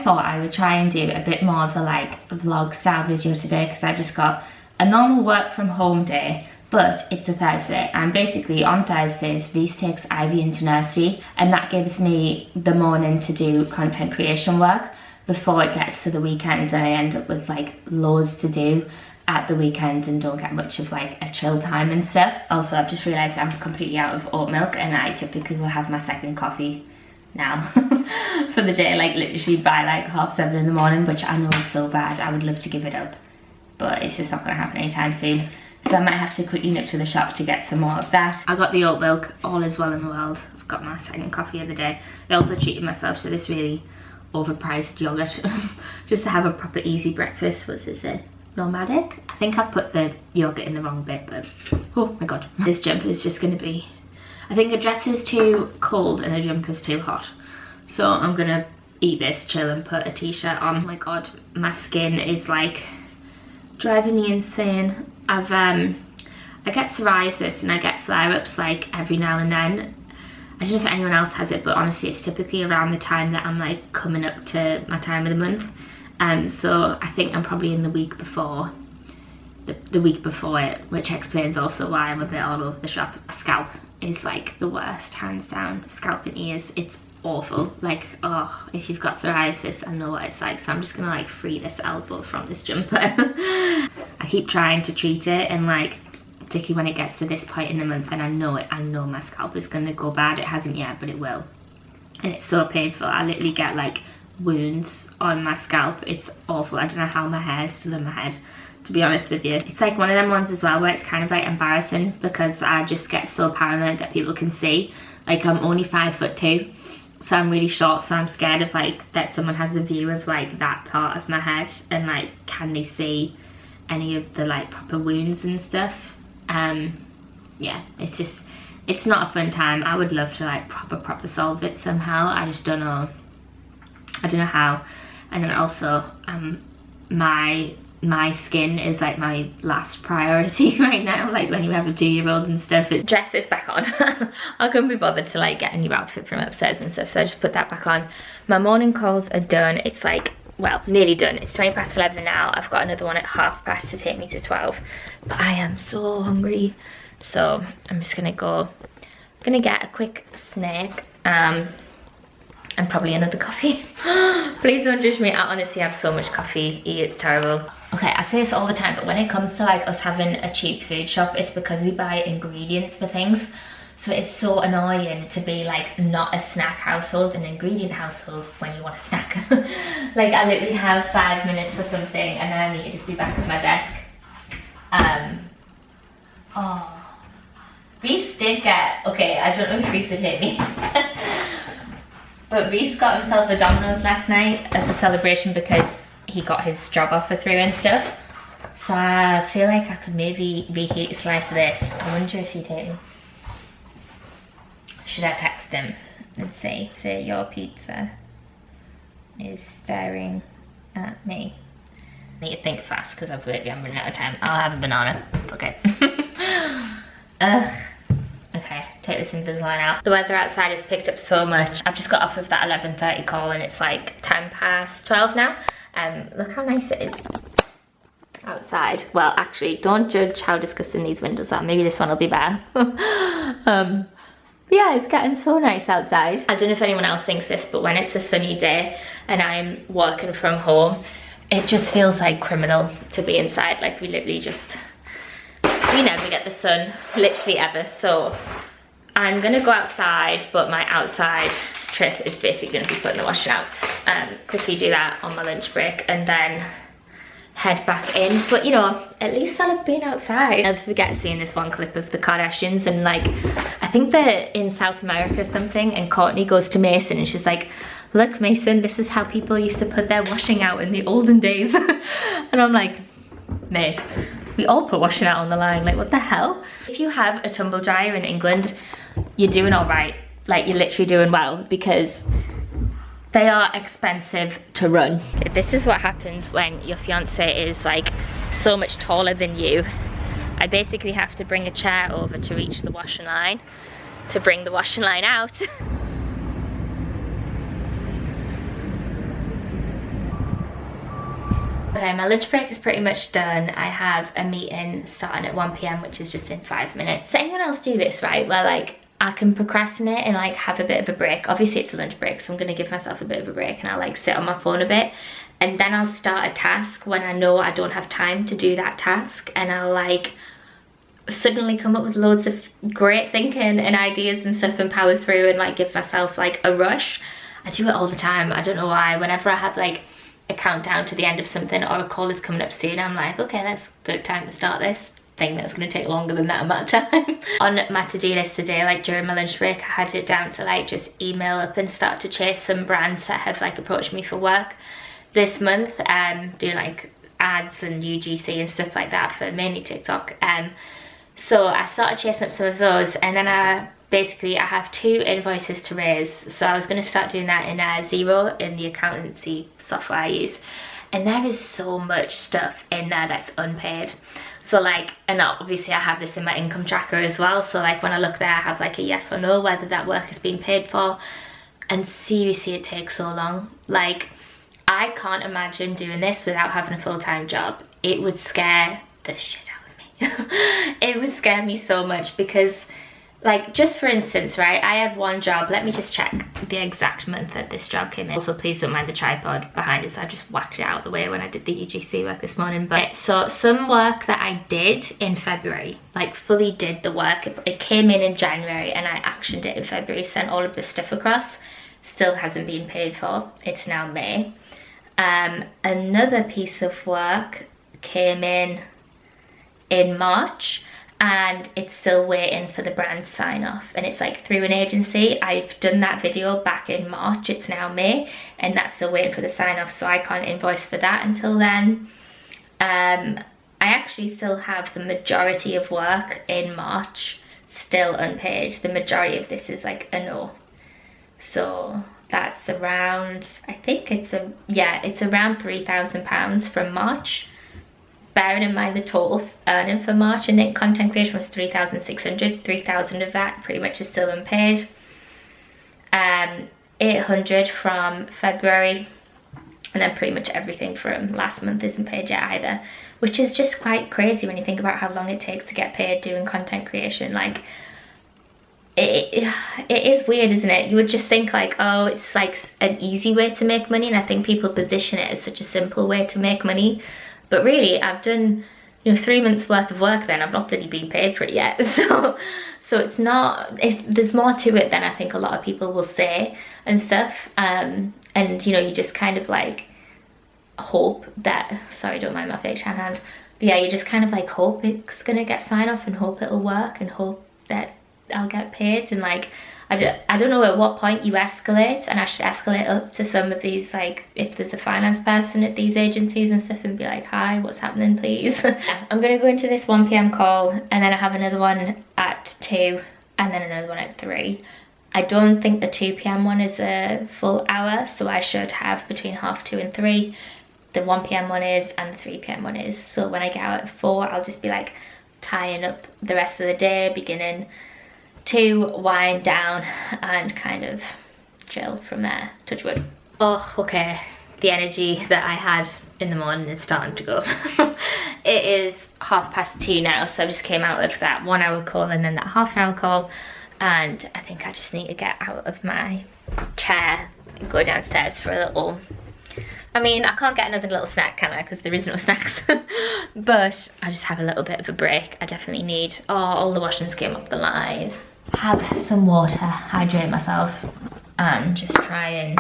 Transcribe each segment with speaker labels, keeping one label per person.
Speaker 1: thought I would try and do a bit more of a like vlog style video today, because I've just got a normal work from home day, but it's a Thursday, and basically on Thursdays Reese takes Ivy into nursery, and that gives me the morning to do content creation work before it gets to the weekend, and I end up with like loads to do at the weekend and don't get much of like a chill time and stuff. Also, I've just realised I'm completely out of oat milk, and I typically will have my second coffee now for the day, like literally by like 7:30 in the morning, which I know is so bad. I would love to give it up, but it's just not going to happen anytime soon. So I might have to quickly nip to the shop to get some more of that. I got the oat milk, all is well in the world. I've got my second coffee of the day. I also treated myself to this really overpriced yogurt just to have a proper easy breakfast. What's it say? Nomadic? I think I've put the yogurt in the wrong bit, but oh my god. This jumper is just going to be, I think a dress is too cold and a jumper is too hot. So I'm going to eat this, chill, and put a t-shirt on. Oh my god, my skin is like driving me insane. I get psoriasis and I get flare-ups like every now and then. I don't know if anyone else has it, but honestly it's typically around the time that I'm like coming up to my time of the month. So I think I'm probably in the week before, the week before it, which explains also why I'm a bit all over the shop. Scalp is like the worst, hands down. Scalp and ears, it's awful. Like, oh, if you've got psoriasis, I know what it's like. So I'm just gonna like free this elbow from this jumper. I keep trying to treat it, and like particularly when it gets to this point in the month and I know my scalp is gonna go bad. It hasn't yet, but it will, and it's so painful. I literally get like wounds on my scalp. It's awful. I don't know how my hair is still in my head, to be honest with you. It's like one of them ones as well where it's kind of like embarrassing, because I just get so paranoid that people can see. Like, I'm only 5'2", so I'm really short, so I'm scared of like that someone has a view of like that part of my head, and like can they see any of the like proper wounds and stuff. Yeah, it's not a fun time. I would love to like proper solve it somehow. I just don't know. I don't know how. And then also my skin is like my last priority right now. Like when you have a 2-year-old and stuff, it's dress this back on. I couldn't be bothered to like get a new outfit from upstairs and stuff, so I just put that back on. My morning calls are done. It's like, well, nearly done. It's 11:20 now. I've got another one at 12:30 to take me to 12, but I am so hungry, so I'm just gonna get a quick snack and probably another coffee. Please don't judge me. I honestly have so much coffee. It's terrible. Okay, I say this all the time, but when it comes to like us having a cheap food shop, it's because we buy ingredients for things. So it's so annoying to be like not a snack household, an ingredient household when you want a snack. Like, I literally have 5 minutes or something and then I need to just be back at my desk. Oh, Reese did get, okay, I don't know if Reese would hate me. But Reese got himself a Domino's last night as a celebration because he got his job offer through and stuff. So I feel like I could maybe reheat a slice of this. I wonder if he'd hate me. Should I text him and say your pizza is staring at me? I need to think fast because I've literally I'm running out of time. I'll have a banana. Okay. Ugh. Okay, take this Invisalign out. The weather outside has picked up so much. I've just got off of that 11:30 call and it's like 12 now. Look how nice it is outside. Well, actually, don't judge how disgusting these windows are. Maybe this one will be better. Yeah, it's getting so nice outside. I don't know if anyone else thinks this, but when it's a sunny day and I'm working from home, it just feels like criminal to be inside. Like, we literally just, we never get the sun, literally ever. So I'm gonna go outside, but my outside trip is basically gonna be putting the washing out. Quickly do that on my lunch break and then head back in. But you know, at least I'll have been outside. I forget seeing this one clip of the Kardashians, and like, I think they're in South America or something, and Courtney goes to Mason and she's like, look Mason, this is how people used to put their washing out in the olden days. And I'm like, mate, we all put washing out on the line. Like, what the hell? If you have a tumble dryer in England, you're doing all right. Like, you're literally doing well, because they are expensive to run. This is what happens when your fiance is like so much taller than you. I basically have to bring a chair over to reach the washing line to bring the washing line out. Okay, my lunch break is pretty much done. I have a meeting starting at 1 p.m, which is just in 5 minutes. Does anyone else do this, right? Where like I can procrastinate and like have a bit of a break. Obviously it's a lunch break, so I'm gonna give myself a bit of a break and I'll like sit on my phone a bit. And then I'll start a task when I know I don't have time to do that task, and I'll like suddenly come up with loads of great thinking and ideas and stuff and power through and like give myself like a rush. I do it all the time. I don't know why. Whenever I have like a countdown to the end of something or a call is coming up soon, I'm like, okay, that's a good time to start this thing that's going to take longer than that amount of time. On my to-do list today, like during my lunch break, I had it down to like just email up and start to chase some brands that have like approached me for work this month, doing like ads and UGC and stuff like that for mainly TikTok. So I started chasing up some of those, and then I have 2 invoices to raise. So I was going to start doing that in Xero, in the accountancy software I use. And there is so much stuff in there that's unpaid. So like, and obviously I have this in my income tracker as well. So like when I look there, I have like a yes or no, whether that work has been paid for. And seriously, it takes so long. Like, I can't imagine doing this without having a full-time job. It would scare the shit out of me. It would scare me so much because, like, just for instance, right, I had one job. Let me just check the exact month that this job came in. Also, please don't mind the tripod behind it. So I just whacked it out of the way when I did the UGC work this morning. But so some work that I did in February, like fully did the work. It came in January and I actioned it in February, sent all of this stuff across. Still hasn't been paid for. It's now May. Another piece of work came in March, and it's still waiting for the brand sign off, and it's like through an agency. I've done that video back in March. It's now May, and that's still waiting for the sign off, so I can't invoice for that until then. I actually still have the majority of work in March still unpaid. The majority of this is like a no, so that's around, I think it's around £3,000 from March. Bearing in mind the total earning for March in content creation was 3,600. 3,000 of that pretty much is still unpaid. 800 from February, and then pretty much everything from last month isn't paid yet either, which is just quite crazy when you think about how long it takes to get paid doing content creation. Like, it is weird, isn't it? You would just think like, oh, it's like an easy way to make money, and I think people position it as such a simple way to make money. But really, I've done, 3 months worth of work then. I've not bloody been paid for it yet. So it's not, there's more to it than I think a lot of people will say and stuff. And, you just kind of like hope that, sorry, don't mind my fake tan hand. But yeah, you just kind of like hope it's going to get sign off and hope it'll work and hope that I'll get paid. And like, I don't know at what point you escalate, and I should escalate up to some of these, like if there's a finance person at these agencies and stuff, and be like, hi, what's happening, please? I'm gonna go into this 1 p.m. call, and then I have another one at 2, and then another one at 3. I don't think the 2 p.m. one is a full hour, so I should have between 2:30 and 3. The 1 p.m. one is, and the 3 p.m. one is. So when I get out at 4, I'll just be like tying up the rest of the day, beginning to wind down and kind of chill from there. Touch wood. Oh, okay. The energy that I had in the morning is starting to go. It is 2:30 now, so I just came out of that 1 hour call and then that half-hour call, and I think I just need to get out of my chair and go downstairs for a little, I mean, I can't get another little snack, can I? Because there is no snacks. But I just have a little bit of a break. I definitely need, oh, all the washings came off the line. Have some water, hydrate myself, and just try and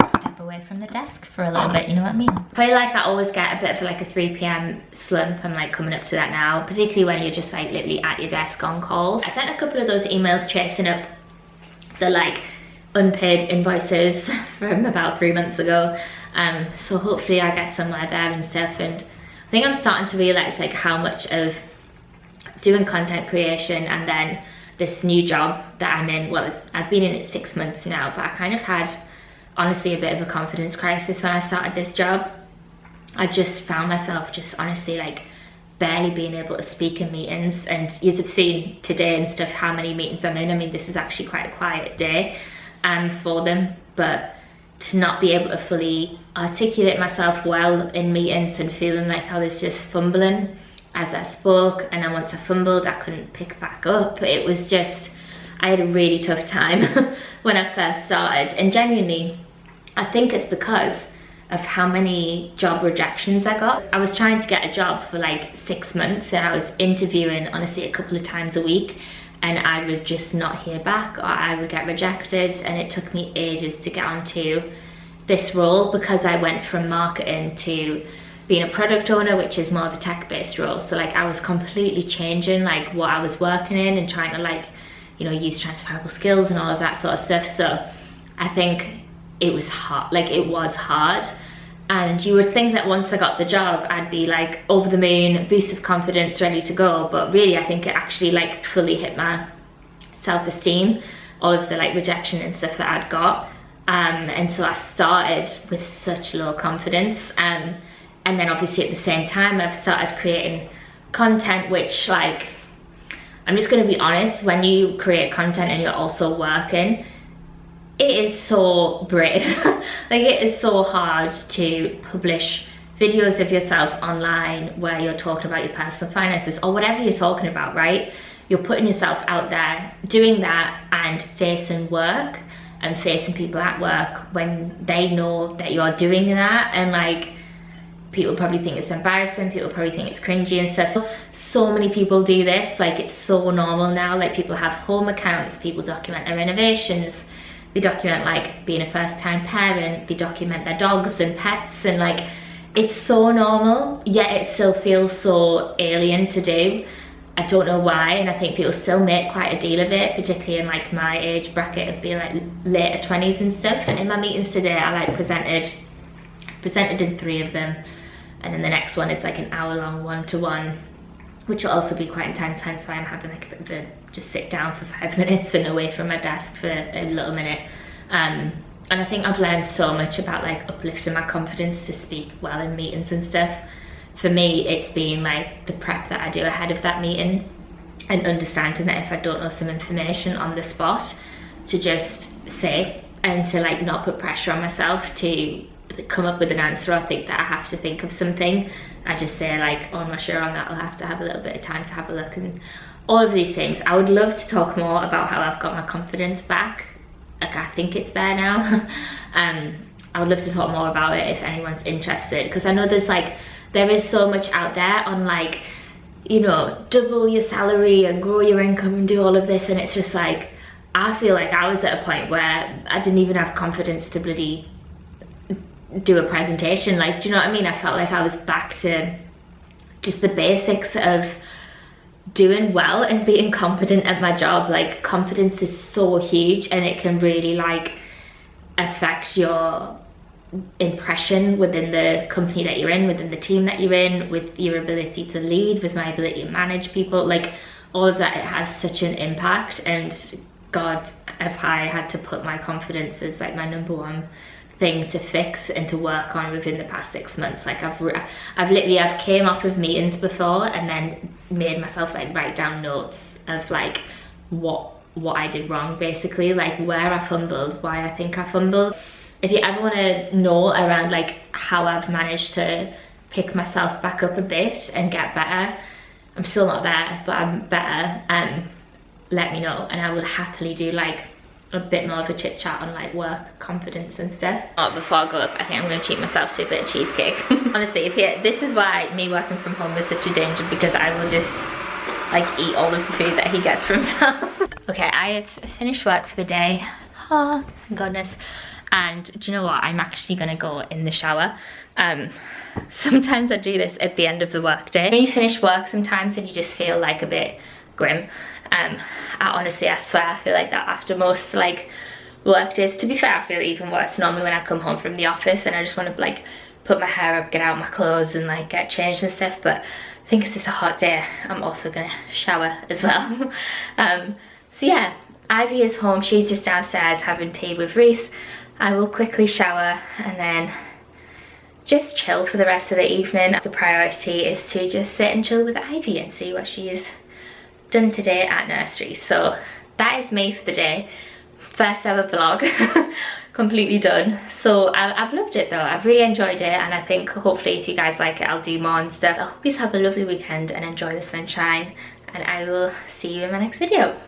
Speaker 1: step away from the desk for a little bit, you know what I mean? I feel like I always get a bit of like a 3 p.m. slump. I'm like coming up to that now, particularly when you're just like literally at your desk on calls. I sent a couple of those emails chasing up the like unpaid invoices from about 3 months ago. So hopefully I get somewhere there and stuff. And I think I'm starting to realize like how much of doing content creation and then this new job that I'm in, well, I've been in it 6 months now, but I kind of had honestly a bit of a confidence crisis when I started this job. I just found myself just honestly like barely being able to speak in meetings, and you have seen today and stuff how many meetings I'm in. I mean, this is actually quite a quiet day for them, but to not be able to fully articulate myself well in meetings and feeling like I was just fumbling as I spoke, and then once I fumbled I couldn't pick back up. It was just, I had a really tough time when I first started, and genuinely I think it's because of how many job rejections I got. I was trying to get a job for like 6 months, and I was interviewing honestly a couple of times a week, and I would just not hear back, or I would get rejected, and it took me ages to get onto this role because I went from marketing to being a product owner, which is more of a tech-based role. So like I was completely changing like what I was working in and trying to like, you know, use transferable skills and all of that sort of stuff. So I think it was hard, like it was hard. And you would think that once I got the job, I'd be like over the moon, boost of confidence, ready to go. But really, I think it actually like fully hit my self-esteem, all of the like rejection and stuff that I'd got. And so I started with such low confidence. And then obviously at the same time, I've started creating content, which like, I'm just gonna be honest, when you create content and you're also working, it is so brave. Like it is so hard to publish videos of yourself online where you're talking about your personal finances or whatever you're talking about, right? You're putting yourself out there, doing that and facing work and facing people at work when they know that you're doing that, and like people probably think it's embarrassing, people probably think it's cringy and stuff. So many people do this, like it's so normal now. Like people have home accounts, people document their renovations, they document like being a first-time parent, they document their dogs and pets, and like it's so normal, yet it still feels so alien to do. I don't know why, and I think people still make quite a deal of it, particularly in like my age bracket of being like later 20s and stuff. And in my meetings today, I like presented in 3 of them, and then the next one is like an hour-long one-to-one, which will also be quite intense, hence why I'm having like a bit of a just sit down for 5 minutes and away from my desk for a little minute. And I think I've learned so much about like uplifting my confidence to speak well in meetings and stuff. For me, it's been like the prep that I do ahead of that meeting and understanding that if I don't know some information on the spot, to just say, and to like not put pressure on myself to come up with an answer or think that I have to think of something. I just say like, oh, I'm not sure on that, I'll have to have a little bit of time to have a look, and all of these things. I would love to talk more about how I've got my confidence back. Like I think it's there now. I would love to talk more about it if anyone's interested, because I know there is so much out there on like, you know, double your salary and grow your income and do all of this, and it's just like, I feel like I was at a point where I didn't even have confidence to bloody do a presentation. Like, do you know what I mean? I felt like I was back to just the basics of doing well and being competent at my job. Like confidence is so huge, and it can really like affect your impression within the company that you're in, within the team that you're in, with your ability to lead, with my ability to manage people, like all of that. It has such an impact, and God, have I had to put my confidence as like my #1 thing to fix and to work on within the past 6 months. Like I've came off of meetings before and then made myself like write down notes of like what I did wrong, basically, like where I fumbled, why I think I fumbled. If you ever want to know around like how I've managed to pick myself back up a bit and get better, I'm still not there, but I'm better, let me know, and I would happily do like a bit more of a chit chat on like work confidence and stuff. Before I go up, I think I'm going to treat myself to a bit of cheesecake. Honestly, this is why me working from home is such a danger, because I will just like eat all of the food that he gets for himself. Okay, I have finished work for the day. Oh, thank goodness. And do you know what? I'm actually going to go in the shower. Sometimes I do this at the end of the work day. When you finish work sometimes and you just feel like a bit grim. I swear I feel like that after most like work days. To be fair, I feel even worse normally when I come home from the office and I just want to like put my hair up, get out my clothes and like get changed and stuff. But I think it's just a hot day, I'm also gonna shower as well. So yeah, Ivy is home, she's just downstairs having tea with Reese. I will quickly shower and then just chill for the rest of the evening. The priority is to just sit and chill with Ivy and see what she's done today at nursery. So that is me for the day. first ever vlog completely done. So I've loved it though. I've really enjoyed it, and I think hopefully if you guys like it, I'll do more and stuff. I hope you have a lovely weekend and enjoy the sunshine, and I will see you in my next video.